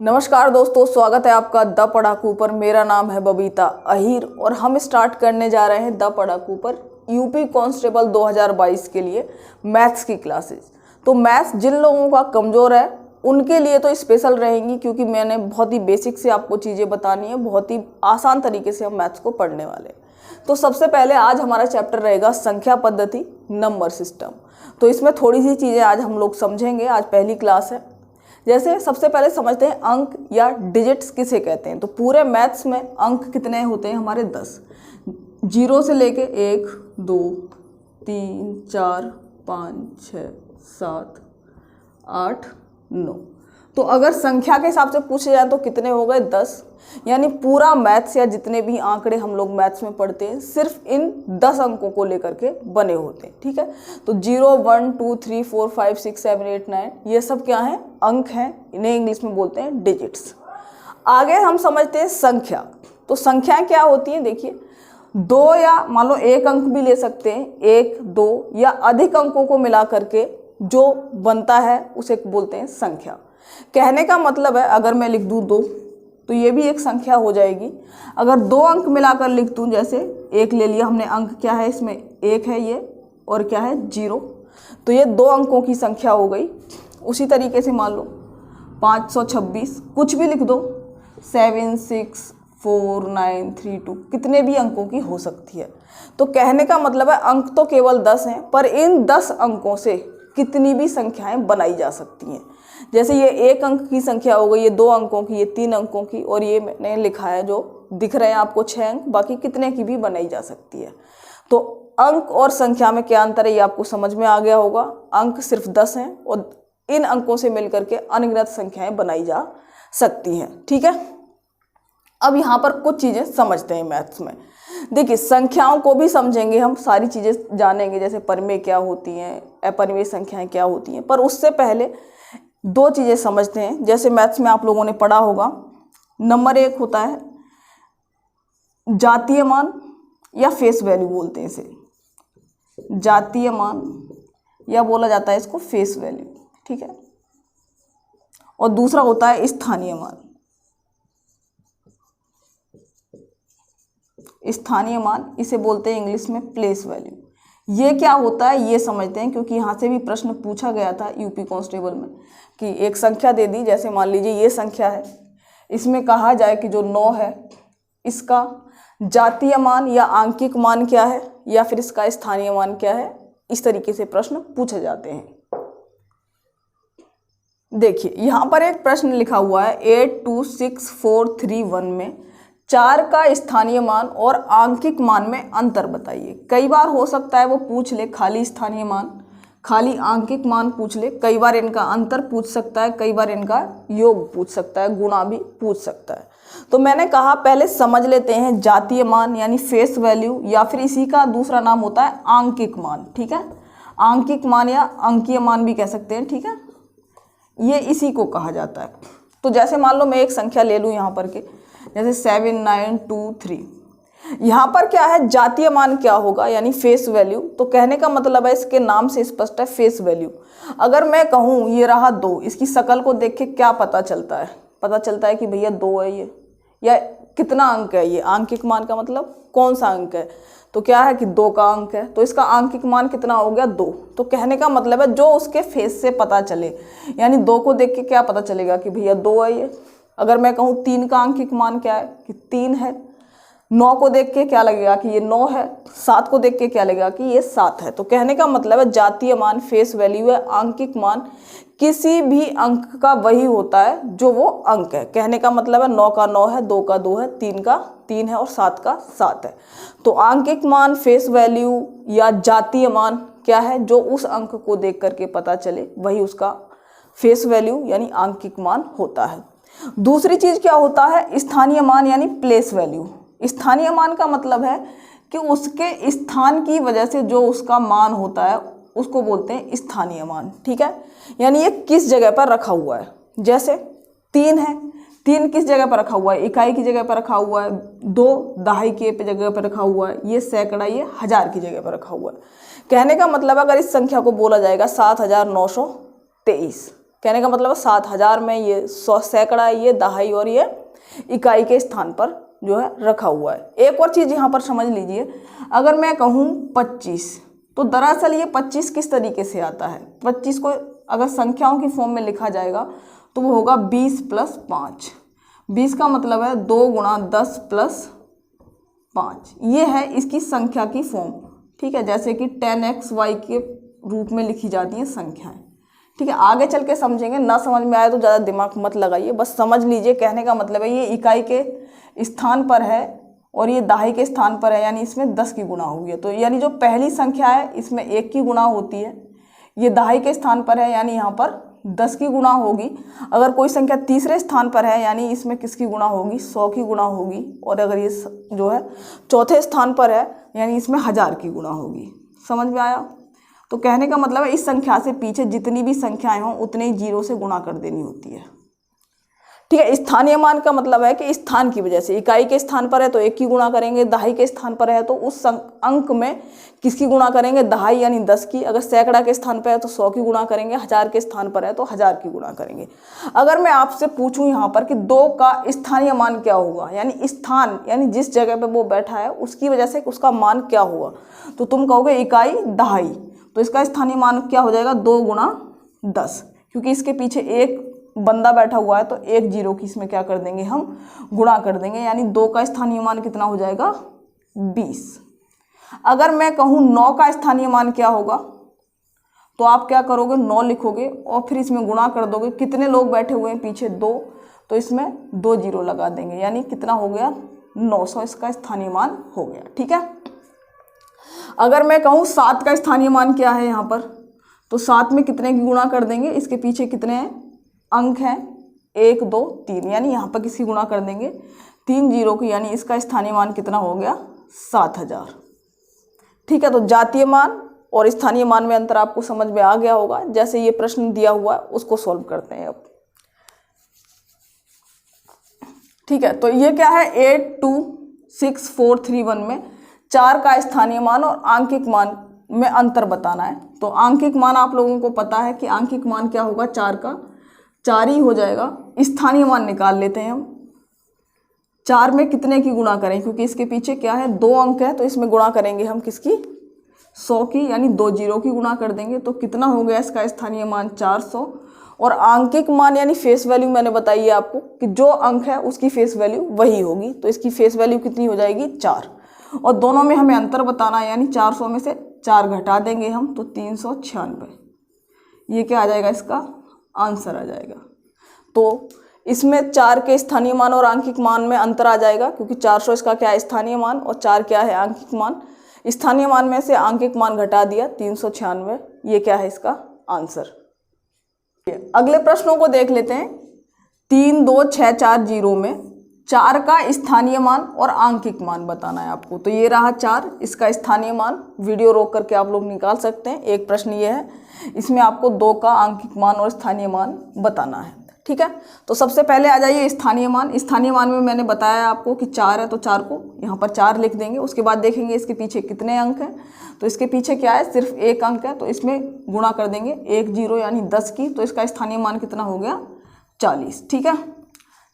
नमस्कार दोस्तों, स्वागत है आपका द पढ़ाकू पर। मेरा नाम है बबीता अहीर और हम स्टार्ट करने जा रहे हैं द पढ़ाकू पर यूपी कांस्टेबल 2022 के लिए मैथ्स की क्लासेस। तो मैथ्स जिन लोगों का कमज़ोर है उनके लिए तो स्पेशल रहेंगी, क्योंकि मैंने बहुत ही बेसिक से आपको चीज़ें बतानी है। बहुत ही आसान तरीके से हम मैथ्स को पढ़ने वाले हैं। तो सबसे पहले आज हमारा चैप्टर रहेगा संख्या पद्धति, नंबर सिस्टम। तो इसमें थोड़ी सी चीज़ें आज हम लोग समझेंगे। आज पहली क्लास है। जैसे सबसे पहले समझते हैं अंक या डिजिट्स किसे कहते हैं। तो पूरे मैथ्स में अंक कितने होते हैं हमारे? 10। 0 से लेके 1 2 3 4 5 6 7 8 9। तो अगर संख्या के हिसाब से पूछे जाए तो कितने हो गए? 10। यानी पूरा मैथ्स या जितने भी आंकड़े हम लोग मैथ्स में पढ़ते हैं सिर्फ इन 10 अंकों को लेकर के बने होते हैं। ठीक है। तो 0 1 2 3 4 5 6 7 8 9 ये सब क्या हैं? अंक हैं। इन्हें इंग्लिश में बोलते हैं डिजिट्स। आगे हम समझते हैं संख्या। तो संख्याएं क्या होती हैं? देखिए, 2 या मान लो 1 अंक भी ले सकते हैं। 1 2 या अधिक अंकों को मिला करके जो बनता है उसे बोलते हैं संख्या। कहने का मतलब है, अगर मैं लिख दूँ 2 तो ये भी एक संख्या हो जाएगी। अगर 2 अंक मिलाकर लिख दूँ, जैसे 1 ले लिया हमने, अंक क्या है इसमें? 1 है ये, और क्या है? 0। तो ये 2 अंकों की संख्या हो गई। उसी तरीके से मान लो 526 कुछ भी लिख दो, 7 6 4 9 3 2 कितने भी अंकों की हो सकती है। तो कहने का मतलब है अंक तो केवल 10 हैं, पर इन 10 अंकों से कितनी भी संख्याएं बनाई जा सकती हैं। जैसे ये 1 अंक की संख्या हो गई, ये 2 अंकों की, ये 3 अंकों की, और ये मैंने लिखा है जो दिख रहे हैं आपको 6 अंक, बाकी कितने की भी बनाई जा सकती है। तो अंक और संख्या में क्या अंतर है ये आपको समझ में आ गया होगा। अंक सिर्फ 10 हैं और इन अंकों से मिलकर के अनगिनत संख्याएं बनाई जा सकती हैं। ठीक है। अब यहाँ पर कुछ चीज़ें समझते हैं मैथ्स में। देखिए, संख्याओं को भी समझेंगे हम, सारी चीज़ें जानेंगे, जैसे परिमेय क्या होती हैं, अपरिमेय संख्याएं क्या होती हैं। पर उससे पहले 2 चीज़ें समझते हैं। जैसे मैथ्स में आप लोगों ने पढ़ा होगा, नंबर 1 होता है जातीय मान या फेस वैल्यू बोलते हैं इसे। जातीय मान या बोला जाता है इसको फेस वैल्यू। ठीक है। और दूसरा होता है स्थानीय मान। स्थानीय मान इसे बोलते हैं इंग्लिश में प्लेस वैल्यू। ये क्या होता है ये समझते हैं, क्योंकि यहाँ से भी प्रश्न पूछा गया था यूपी कांस्टेबल में कि एक संख्या दे दी, जैसे मान लीजिए ये संख्या है, इसमें कहा जाए कि जो 9 है इसका जातीय मान या आंकिक मान क्या है, या फिर इसका स्थानीय मान क्या है। इस तरीके से प्रश्न पूछे जाते हैं। देखिए, यहाँ पर एक प्रश्न लिखा हुआ है 8 2 6 4 3 1 में 4 का स्थानीय मान और आंकिक मान में अंतर बताइए। कई बार हो सकता है वो पूछ ले खाली स्थानीय मान, खाली आंकिक मान पूछ ले, कई बार इनका अंतर पूछ सकता है, कई बार इनका योग पूछ सकता है, गुणा भी पूछ सकता है। तो मैंने कहा पहले समझ लेते हैं जातीय मान यानी फेस वैल्यू, या फिर इसी का दूसरा नाम होता है आंकिक मान। ठीक है। आंकिक मान या अंकीय मान भी कह सकते हैं। ठीक है। ये इसी को कहा जाता है। तो जैसे मान लो मैं एक संख्या ले लूँ यहाँ पर के, जैसे 7 9 2 3। यहाँ पर क्या है? जातीय मान क्या होगा, यानी फेस वैल्यू। तो कहने का मतलब है, इसके नाम से स्पष्ट है, फेस वैल्यू। अगर मैं कहूँ ये रहा 2, इसकी शक्ल को देख के क्या पता चलता है? पता चलता है कि भैया 2 है ये, या कितना अंक है ये। आंकिक मान का मतलब कौन सा अंक है? तो क्या है कि 2 का अंक है, तो इसका आंकिक मान कितना हो गया? 2। तो कहने का मतलब है जो उसके फेस से पता चले, यानी 2 को देख के क्या पता चलेगा कि भैया 2 है ये। अगर मैं कहूँ 3 का आंकिक मान क्या है कि 3 है, 9 को देख के क्या लगेगा कि ये 9 है, 7 को देख के क्या लगेगा कि ये 7 है। तो कहने का मतलब है जातीय मान फेस वैल्यू है, आंकिक मान किसी भी अंक का वही होता है जो वो अंक है। कहने का मतलब है 9 का 9 है, 2 का 2 है, 3 का 3 है और 7 का 7 है। तो आंकिक मान फेस वैल्यू या जातीय मान क्या है? जो उस अंक को देख करके पता चले वही उसका फेस वैल्यू यानी आंकिक मान होता है। दूसरी चीज क्या होता है? स्थानीय मान यानी प्लेस वैल्यू। स्थानीय मान का मतलब है कि उसके स्थान की वजह से जो उसका मान होता है उसको बोलते हैं स्थानीय मान। ठीक है। यानी ये किस जगह पर रखा हुआ है। जैसे 3 है, 3 किस जगह पर रखा हुआ है? इकाई की जगह पर रखा हुआ है। 2 दहाई की जगह पर रखा हुआ है। ये सैकड़ा, ये हजार की जगह पर रखा हुआ है। कहने का मतलब अगर इस संख्या को बोला जाएगा 7923, कहने का मतलब 7000 में ये 100 सैकड़ा है, ये दहाई और ये इकाई के स्थान पर जो है रखा हुआ है। एक और चीज़ यहाँ पर समझ लीजिए, अगर मैं कहूँ 25, तो दरअसल ये 25 किस तरीके से आता है। 25 को अगर संख्याओं की फॉर्म में लिखा जाएगा तो वो होगा 20 + 5। 20 का मतलब है 2 × 10 + 5, ये है इसकी संख्या की फॉर्म। ठीक है, जैसे कि 10xy के रूप में लिखी जाती हैं संख्याएं। ठीक है, आगे चल के समझेंगे, ना समझ में आए तो ज़्यादा दिमाग मत लगाइए, बस समझ लीजिए। कहने का मतलब है ये इकाई के स्थान पर है और ये दहाई के स्थान पर है, यानी इसमें 10 की गुणा हुई है। तो यानी जो पहली संख्या है इसमें 1 की गुणा होती है, ये दहाई के स्थान पर है यानी यहाँ पर 10 की गुणा होगी। अगर कोई संख्या तीसरे स्थान पर है यानी इसमें किसकी गुणा होगी, 100 की गुणा होगी। और अगर ये जो है चौथे स्थान पर है यानी इसमें 1000 की गुणा होगी। समझ में आया? तो कहने का मतलब है इस संख्या से पीछे जितनी भी संख्याएं हों उतने ही 0 से गुणा कर देनी होती है। ठीक है, स्थानीय मान का मतलब है कि स्थान की वजह से, इकाई के स्थान पर है तो 1 की गुणा करेंगे, दहाई के स्थान पर है तो उस अंक में किसकी गुणा करेंगे, दहाई यानी 10 की। अगर सैकड़ा के स्थान पर है तो 100 की गुणा करेंगे, 1000 के स्थान पर है तो 1000 की गुणा करेंगे। अगर मैं आपसे पूछूं यहाँ पर कि 2 का स्थानीय मान क्या होगा, यानी स्थान यानी जिस जगह पर वो बैठा है उसकी वजह से उसका मान क्या होगा, तो तुम कहोगे इकाई दहाई, तो इसका स्थानीय मान क्या हो जाएगा, 2 × 10, क्योंकि इसके पीछे एक बंदा बैठा हुआ है तो 1 0 की इसमें क्या कर देंगे, हम गुणा कर देंगे, यानी 2 का स्थानीय मान कितना हो जाएगा, 20। अगर मैं कहूँ 9 का स्थानीय मान क्या होगा, तो आप क्या करोगे, 9 लिखोगे और फिर इसमें गुणा कर दोगे। कितने लोग बैठे हुए हैं पीछे, 2, तो इसमें 2 0 लगा देंगे, यानी कितना हो गया, 900 इसका स्थानीय मान हो गया। ठीक है, अगर मैं कहूँ 7 का स्थानीय मान क्या है यहाँ पर, तो 7 में कितने की गुणा कर देंगे, इसके पीछे कितने अंक हैं, 1 2 3, यानी यहाँ पर किसकी गुणा कर देंगे, 3 0 की, यानी इसका स्थानीय मान कितना हो गया, 7000। ठीक है, तो जातीय मान और स्थानीय मान में अंतर आपको समझ में आ गया होगा। जैसे ये प्रश्न दिया हुआ है उसको सॉल्व करते हैं अब। ठीक है, तो ये क्या है, 82643 में 4 का स्थानीय मान और आंकिक मान में अंतर बताना है। तो आंकिक मान आप लोगों को पता है कि आंकिक मान क्या होगा, 4 का 4 ही हो जाएगा। स्थानीय मान निकाल लेते हैं हम, 4 में कितने की गुणा करें, क्योंकि इसके पीछे क्या है, 2 अंक है तो इसमें गुणा करेंगे हम किसकी, 100 की, यानी 2 0 की गुणा कर देंगे। तो कितना हो गया इसका स्थानीय मान, 400। और आंकिक मान यानी फेस वैल्यू मैंने बताई है आपको कि जो अंक है उसकी फेस वैल्यू वही होगी, तो इसकी फेस वैल्यू कितनी हो जाएगी, 4। और दोनों में हमें अंतर बताना है, यानी 400 में से 4 घटा देंगे हम तो 396, ये क्या आ जाएगा, इसका आंसर आ जाएगा। तो इसमें 4 के स्थानीय मान और आंकिक मान में अंतर आ जाएगा, क्योंकि 400 इसका क्या है, स्थानीय मान, और 4 क्या है, आंकिक मान। स्थानीय मान में से आंकिक मान घटा दिया 396, ये क्या है इसका आंसर। अगले प्रश्नों को देख लेते हैं। 32640 में 4 का स्थानीय मान और आंकिक मान बताना है आपको। तो ये रहा 4, इसका स्थानीय मान वीडियो रोक करके आप लोग निकाल सकते हैं। एक प्रश्न ये है, इसमें आपको 2 का आंकिक मान और स्थानीय मान बताना है। ठीक है, तो सबसे पहले आ जाइए स्थानीय मान। स्थानीय मान में मैंने बताया आपको कि 4 है तो 4 को यहाँ पर 4 लिख देंगे। उसके बाद देखेंगे इसके पीछे कितने अंक हैं, तो इसके पीछे क्या है, सिर्फ 1 अंक है, तो इसमें गुणा कर देंगे 1 0 यानी 10 की, तो इसका स्थानीय मान कितना हो गया, 40। ठीक है,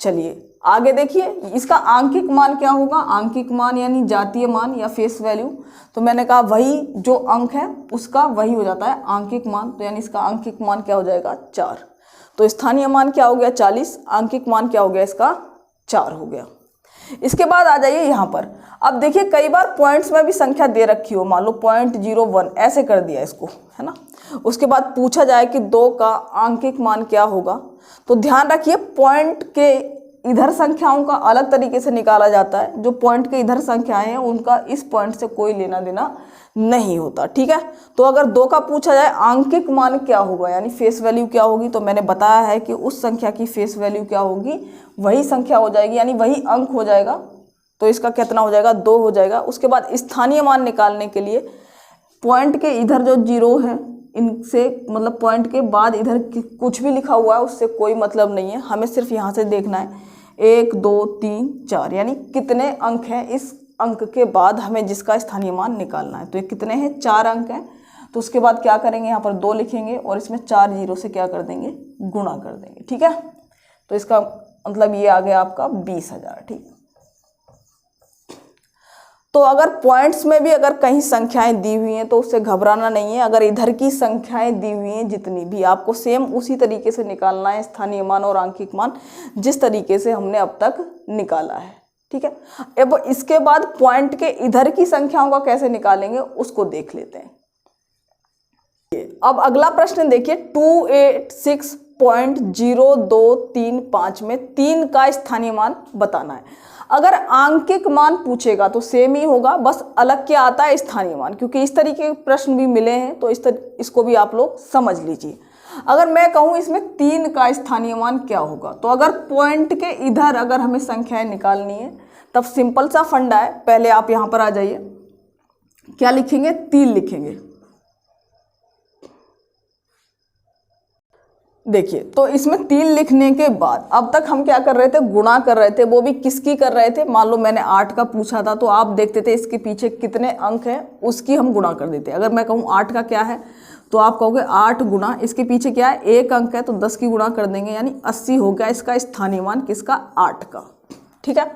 चलिए आगे देखिए, इसका आंकिक मान क्या होगा। आंकिक मान यानी जातीय मान या फेस वैल्यू, तो मैंने कहा वही जो अंक है उसका वही हो जाता है आंकिक मान, तो यानी इसका आंकिक मान क्या हो जाएगा, 4। तो स्थानीय मान क्या हो गया, 40, आंकिक मान क्या हो गया, इसका 4 हो गया। इसके बाद आ जाइए यहाँ पर। अब देखिए कई बार पॉइंट्स में भी संख्या दे रखी हो, मान लो 0.01 ऐसे कर दिया इसको, है ना। उसके बाद पूछा जाए कि 2 का आंकिक मान क्या होगा, तो ध्यान रखिए पॉइंट के इधर संख्याओं का अलग तरीके से निकाला जाता है। जो पॉइंट के इधर संख्याएं हैं उनका इस पॉइंट से कोई लेना देना नहीं होता। ठीक है, तो अगर 2 का पूछा जाए आंकिक मान क्या होगा यानी फेस वैल्यू क्या होगी, तो मैंने बताया है कि उस संख्या की फेस वैल्यू क्या होगी, वही संख्या हो जाएगी, यानी वही अंक हो जाएगा। तो इसका कितना हो जाएगा, 2 हो जाएगा। उसके बाद स्थानीय मान निकालने के लिए पॉइंट के इधर जो 0 है इनसे, मतलब पॉइंट के बाद इधर कुछ भी लिखा हुआ है उससे कोई मतलब नहीं है, हमें सिर्फ यहाँ से देखना है 1 2 3 4 यानी कितने अंक हैं, इस अंक के बाद हमें जिसका स्थानीय मान निकालना है। तो ये कितने हैं, 4 अंक हैं। तो उसके बाद क्या करेंगे, यहाँ पर 2 लिखेंगे और इसमें 4 जीरो से क्या कर देंगे, गुणा कर देंगे। ठीक है, तो इसका मतलब ये आ गया आपका 20,000। ठीक, तो अगर पॉइंट्स में भी अगर कहीं संख्याएं दी हुई हैं तो उससे घबराना नहीं है। अगर इधर की संख्याएं दी हुई हैं जितनी भी, आपको सेम उसी तरीके से निकालना है स्थानीय मान और आंकिक मान जिस तरीके से हमने अब तक निकाला है। ठीक है, अब इसके बाद पॉइंट के इधर की संख्याओं का कैसे निकालेंगे उसको देख लेते हैं। अब अगला प्रश्न देखिए, 286.0235 में 3 का स्थानीय मान बताना है। अगर आंकिक मान पूछेगा तो सेम ही होगा, बस अलग क्या आता है, स्थानीय मान, क्योंकि इस तरीके के प्रश्न भी मिले हैं तो इसको भी आप लोग समझ लीजिए। अगर मैं कहूँ इसमें 3 का स्थानीय मान क्या होगा, तो अगर पॉइंट के इधर अगर हमें संख्याएं निकालनी है तब सिंपल सा फंडा है, पहले आप यहाँ पर आ जाइए, क्या लिखेंगे, 3 लिखेंगे। देखिए, तो इसमें 3 लिखने के बाद अब तक हम क्या कर रहे थे, गुणा कर रहे थे, वो भी किसकी कर रहे थे, मान लो मैंने 8 का पूछा था तो आप देखते थे इसके पीछे कितने अंक हैं उसकी हम गुणा कर देते। अगर मैं कहूँ 8 का क्या है तो आप कहोगे 8 गुणा इसके पीछे क्या है, 1 अंक है तो 10 की गुणा कर देंगे, यानी 80 हो गया इसका स्थानीय मान, किसका, 8 का। ठीक है,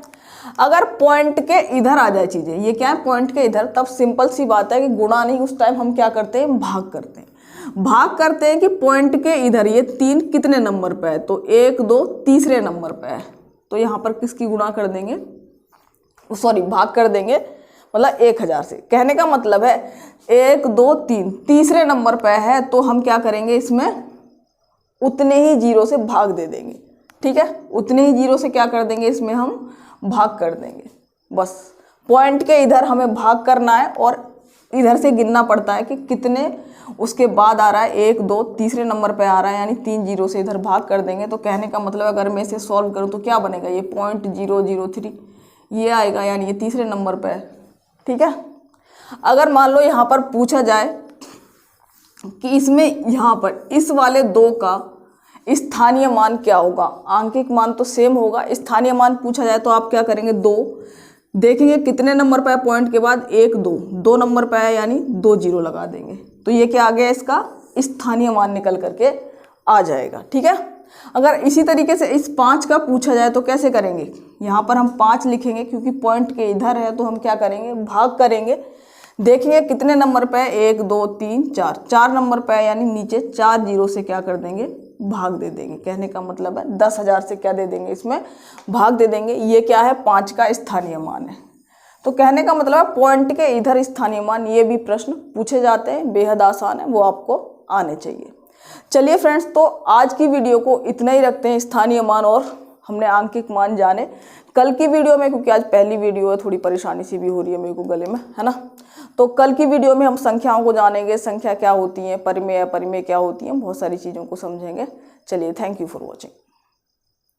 अगर पॉइंट के इधर आ जाए चीजें, ये क्या है, पॉइंट के इधर, तब सिंपल सी बात है कि गुणा नहीं, उस टाइम हम क्या करते हैं, भाग करते हैं। भाग करते हैं कि पॉइंट के इधर ये 3 कितने नंबर पे है, तो 1 2 तीसरे नंबर पे है, तो यहाँ पर किसकी गुणा कर देंगे, सॉरी भाग कर देंगे, मतलब 1000 से। कहने का मतलब है 1 2 3 तीसरे नंबर पे है तो हम क्या करेंगे, इसमें उतने ही जीरो से भाग दे देंगे। ठीक है, उतने ही जीरो से क्या कर देंगे, इसमें हम भाग कर देंगे। बस पॉइंट के इधर हमें भाग करना है और इधर से गिनना पड़ता है कि कितने उसके बाद आ रहा है, 1 2 तीसरे नंबर पे आ रहा है, यानी 3 जीरो से इधर भाग कर देंगे। तो कहने का मतलब अगर मैं इसे सॉल्व करूं तो क्या बनेगा, ये 0.003 ये आएगा, यानी ये तीसरे नंबर पे है। ठीक है, अगर मान लो यहाँ पर पूछा जाए कि इसमें यहाँ पर इस वाले 2 का स्थानीय मान क्या होगा, आंकिक मान तो सेम होगा, स्थानीय मान पूछा जाए तो आप क्या करेंगे, 2 देखेंगे कितने नंबर पे है, पॉइंट के बाद 1 2 नंबर पे है, यानी 2 जीरो लगा देंगे, तो ये क्या आ गया, इसका स्थानीय मान निकल करके आ जाएगा। ठीक है, अगर इसी तरीके से इस 5 का पूछा जाए तो कैसे करेंगे, यहाँ पर हम 5 लिखेंगे क्योंकि पॉइंट के इधर है तो हम क्या करेंगे, भाग करेंगे, देखेंगे कितने नंबर पे है, 1 2 3 4 नंबर पे है, यानी नीचे 4 जीरो से क्या कर देंगे, भाग दे देंगे। कहने का मतलब है 10,000 से क्या दे देंगे, इसमें भाग दे देंगे। ये क्या है, 5 का स्थानीय मान है। तो कहने का मतलब है पॉइंट के इधर स्थानीय मान, ये भी प्रश्न पूछे जाते हैं, बेहद आसान है, वो आपको आने चाहिए। चलिए फ्रेंड्स, तो आज की वीडियो को इतना ही रखते हैं, स्थानीय मान और हमने आंकिक मान जाने। कल की वीडियो में, क्योंकि आज पहली वीडियो है, थोड़ी परेशानी सी भी हो रही है मेरे को गले में, है ना, तो कल की वीडियो में हम संख्याओं को जानेंगे, संख्या क्या होती है, परिमेय अपरिमेय क्या होती है, बहुत सारी चीज़ों को समझेंगे। चलिए, थैंक यू फॉर वॉचिंग।